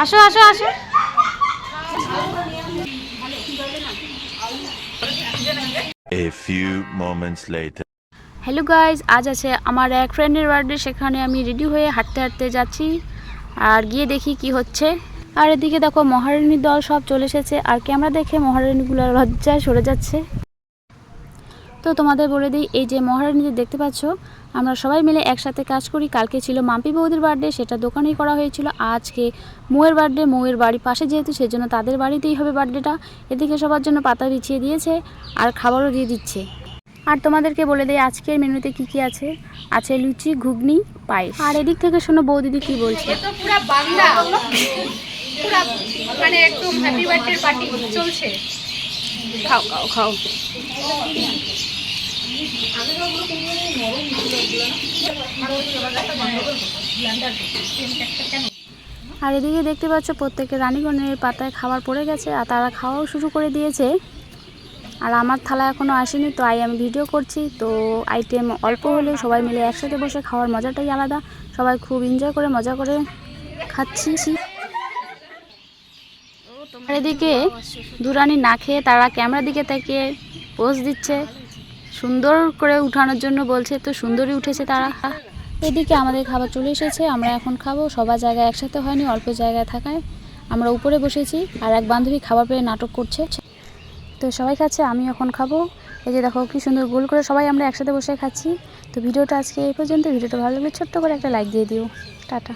আসো আসো আসো। A few moments later. Hello guys, আজ আছে আমার এক ফ্রেন্ডের বার্থডে। সেখানে আমি রেডি হয়ে হাঁটতে হাঁটতে যাচ্ছি, আর গিয়ে দেখি কি হচ্ছে। আর এদিকে দেখো মহারানীর দল সব চলে এসেছে, আর ক্যামেরা দেখে মহারানীগুলো লজ্জায় সরে যাচ্ছে। তো তোমাদের বলে দিই, এই যে মহারানীদের দেখতে পাচ্ছ, আমরা সবাই মিলে একসাথে কাজ করি। কালকে ছিল মাম্পি বৌদির বার্থডে, সেটা দোকানেই করা হয়েছিল। আজকে মৌয়ের বার্থডে, মৌয়ের বাড়ি পাশে যেহেতু, সেজন্য তাদের বাড়িতেই হবে বার্থডেটা। এদিকে সবার জন্য পাতা বিছিয়ে দিয়েছে আর খাবারও দিয়ে দিচ্ছে। আর তোমাদেরকে বলে দেই আজকের মেনুতে কি কি আছে। আছে লুচি, ঘুগনি, পায়েস। আর এদিক থেকে শোনো বৌদিদি কি বলছে। তো পুরা বাংলা পুরা মানে একদম হ্যাপি বার্থডে পার্টি চলছে। খাও খাও খাও। আর এদিকে দেখতে পাচ্ছ প্রত্যেকের রানীগণের পাতায় খাবার পড়ে গেছে, আর তারা খাওয়াও শুরু করে দিয়েছে। আর আমার থালা এখনও আসেনি, তো আমি ভিডিও করছি। তো আইটেম অল্প হলেও সবাই মিলে একসাথে বসে খাওয়ার মজাটাই আলাদা। সবাই খুব এনজয় করে মজা করে খাচ্ছি। আর এদিকে দুরানি না খেয়ে তারা ক্যামেরার দিকে তাকিয়ে পোজ দিচ্ছে, সুন্দর করে উঠানোর জন্য বলছে। তো সুন্দরই উঠেছে তারা। এদিকে আমাদের খাবার চলে এসেছে, আমরা এখন খাবো। সবার জায়গায় একসাথে হয়নি, অল্প জায়গায় থাকায় আমরা উপরে বসেছি। আর এক বান্ধবী খাবার পেয়ে নাটক করছে। তো সবাই খাচ্ছে, আমি এখন খাবো। এই যে দেখো কি সুন্দর গোল করে সবাই আমরা একসাথে বসে খাচ্ছি। তো ভিডিওটা আজকে এই পর্যন্ত। ভিডিওটা ভালো লাগলে ছোট্ট করে একটা লাইক দিয়ে দিও। টাটা।